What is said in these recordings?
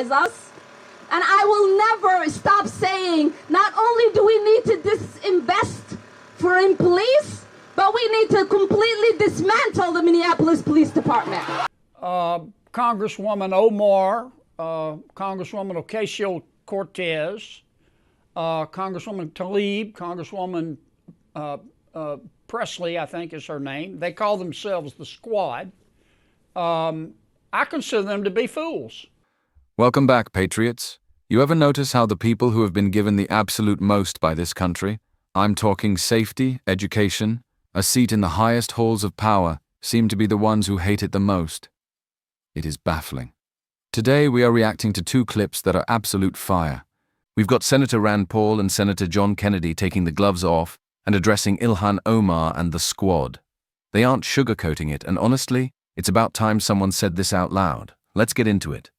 demoralize us. And I will never stop saying, not only do we need to disinvest in police, but we need to completely dismantle the Minneapolis Police Department. Congresswoman Omar, Congresswoman Ocasio-Cortez, Congresswoman Tlaib, Congresswoman Presley, I think is her name. They call themselves the Squad. I consider them to be fools. Welcome back, patriots. You ever notice how the people who have been given the absolute most by this country, I'm talking safety, education, a seat in the highest halls of power, seem to be the ones who hate it the most? It is baffling. Today we are reacting to two clips that are absolute fire. We've got Senator Rand Paul and Senator John Kennedy taking the gloves off and addressing Ilhan Omar and the Squad. They aren't sugarcoating it, and honestly, it's about time someone said this out loud. Let's get into it.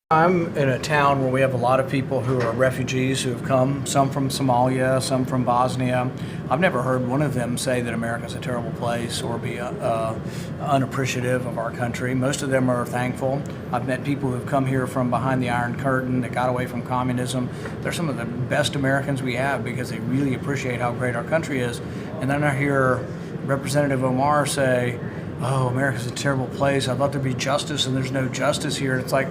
I'm in a town where we have a lot of people who are refugees who have come, some from Somalia, some from Bosnia. I've never heard one of them say that America's a terrible place or be unappreciative of our country. Most of them are thankful. I've met people who've come here from behind the Iron Curtain that got away from communism. They're some of the best Americans we have because they really appreciate how great our country is. And then I hear Representative Omar say, "Oh, America's a terrible place. I'd love there to be justice, and there's no justice here." It's like,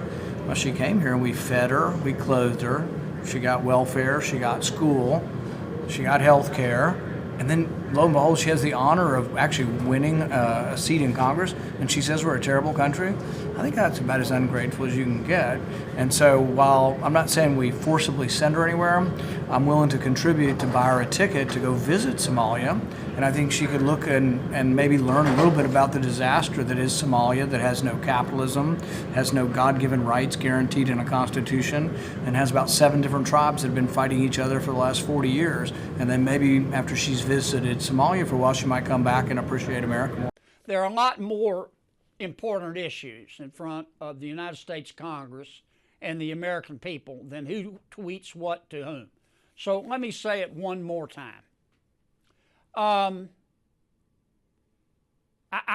well, she came here and we fed her, we clothed her, she got welfare, she got school, she got health care, and then lo and behold, she has the honor of actually winning a seat in Congress, and she says we're a terrible country. I think that's about as ungrateful as you can get. And so while I'm not saying we forcibly send her anywhere, I'm willing to contribute to buy her a ticket to go visit Somalia. And I think she could look and maybe learn a little bit about the disaster that is Somalia, that has no capitalism, has no God-given rights guaranteed in a constitution, and has about 7 different tribes that have been fighting each other for the last 40 years. And then maybe after she's visited Somalia for a while, she might come back and appreciate America more. There are a lot more important issues in front of the United States Congress and the American people than who tweets what to whom. So let me say it one more time. I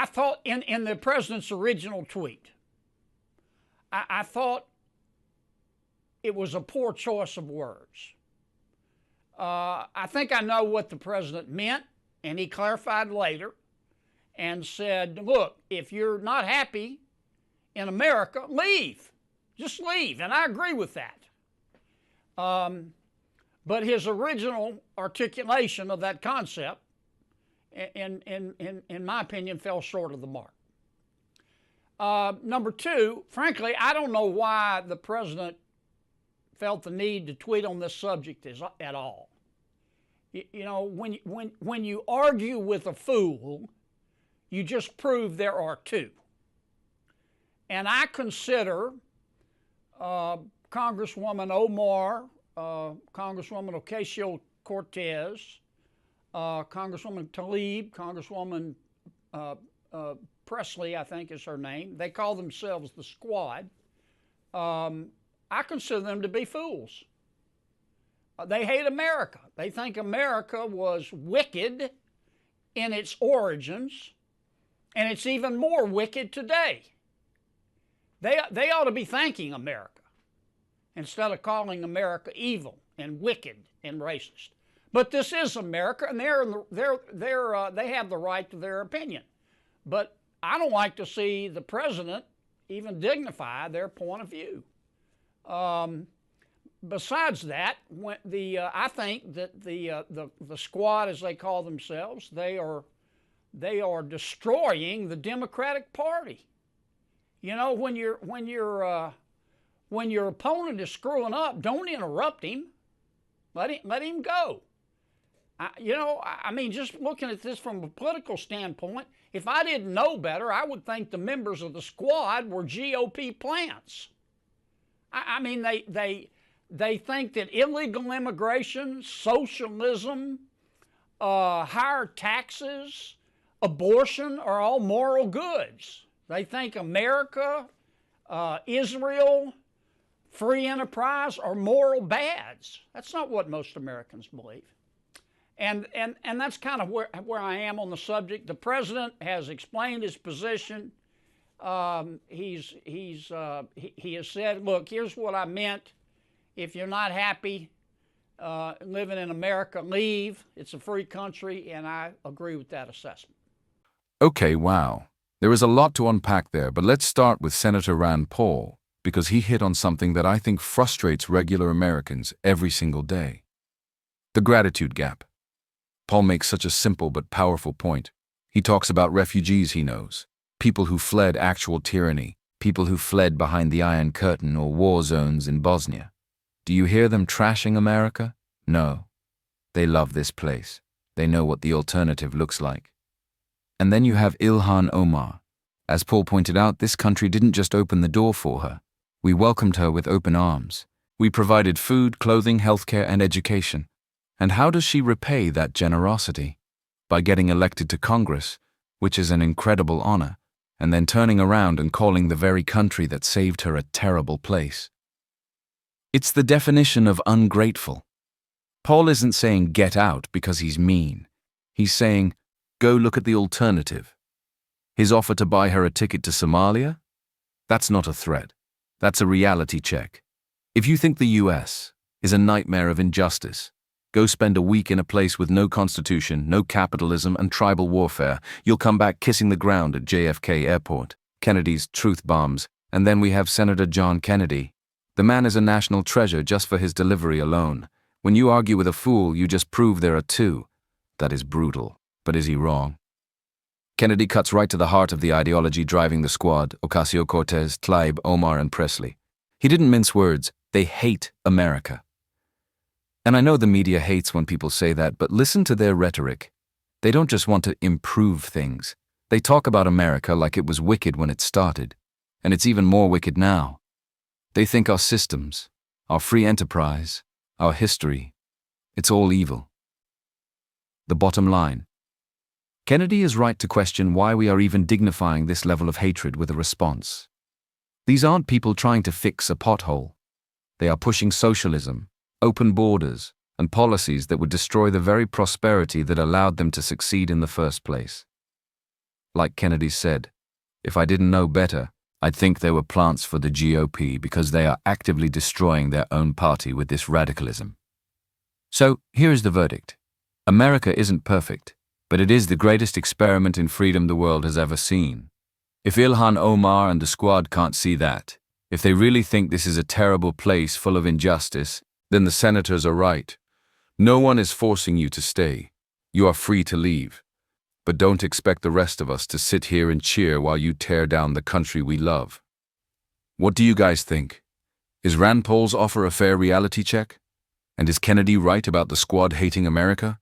thought in the president's original tweet, I thought it was a poor choice of words. I think I know what the president meant, and he clarified later and said, look, if you're not happy in America, leave. Just leave. And I agree with that. But his original articulation of that concept, in my opinion, fell short of the mark. Number two, frankly, I don't know why the president felt the need to tweet on this subject at all. You know, when you argue with a fool, you just prove there are two. And I consider Congresswoman Omar, Congresswoman Ocasio-Cortez, Congresswoman Tlaib, Congresswoman Presley, I think is her name. They call themselves the Squad. I consider them to be fools. They hate America. They think America was wicked in its origins, and it's even more wicked today. They ought to be thanking America instead of calling America evil and wicked and racist. But this is America, and they have the right to their opinion. But I don't like to see the president even dignify their point of view. Besides that, I think that the Squad, as they call themselves, they are destroying the Democratic Party. You know, when your opponent is screwing up, don't interrupt him. Let him go. I mean, just looking at this from a political standpoint, if I didn't know better, I would think the members of the Squad were GOP plants. I mean, they think that illegal immigration, socialism, higher taxes, abortion are all moral goods. They think America, Israel, free enterprise are moral bads. That's not what most Americans believe. And that's kind of where I am on the subject. The president has explained his position. he has said, look, here's what I meant. If you're not happy living in America, leave. It's a free country, and I agree with that assessment. Okay, wow. There is a lot to unpack there, but let's start with Senator Rand Paul, because he hit on something that I think frustrates regular Americans every single day. The gratitude gap. Paul makes such a simple but powerful point. He talks about refugees he knows, people who fled actual tyranny, people who fled behind the Iron Curtain or war zones in Bosnia. Do you hear them trashing America? No. They love this place. They know what the alternative looks like. And then you have Ilhan Omar. As Paul pointed out, this country didn't just open the door for her. We welcomed her with open arms. We provided food, clothing, healthcare, and education. And how does she repay that generosity? By getting elected to Congress, which is an incredible honor, and then turning around and calling the very country that saved her a terrible place. It's the definition of ungrateful. Paul isn't saying get out because he's mean. He's saying, go look at the alternative. His offer to buy her a ticket to Somalia? That's not a threat. That's a reality check. If you think the US is a nightmare of injustice, go spend a week in a place with no constitution, no capitalism, and tribal warfare. You'll come back kissing the ground at JFK Airport, Kennedy's truth bombs, and then we have Senator John Kennedy. The man is a national treasure just for his delivery alone. When you argue with a fool, you just prove there are two. That is brutal. But is he wrong? Kennedy cuts right to the heart of the ideology driving the squad, Ocasio-Cortez, Tlaib, Omar, and Presley. He didn't mince words. They hate America. And I know the media hates when people say that, but listen to their rhetoric. They don't just want to improve things. They talk about America like it was wicked when it started, and it's even more wicked now. They think our systems, our free enterprise, our history, it's all evil. The bottom line. Kennedy is right to question why we are even dignifying this level of hatred with a response. These aren't people trying to fix a pothole. They are pushing socialism, open borders, and policies that would destroy the very prosperity that allowed them to succeed in the first place. Like Kennedy said, if I didn't know better, I'd think they were plants for the GOP because they are actively destroying their own party with this radicalism. So, here is the verdict. America isn't perfect, but it is the greatest experiment in freedom the world has ever seen. If Ilhan Omar and the squad can't see that, if they really think this is a terrible place full of injustice, then the senators are right. No one is forcing you to stay. You are free to leave. But don't expect the rest of us to sit here and cheer while you tear down the country we love. What do you guys think? Is Rand Paul's offer a fair reality check? And is Kennedy right about the squad hating America?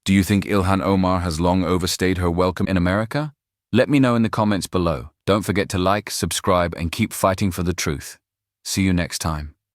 Do you think Ilhan Omar has long overstayed her welcome in America? Let me know in the comments below. Don't forget to like, subscribe, and keep fighting for the truth. See you next time.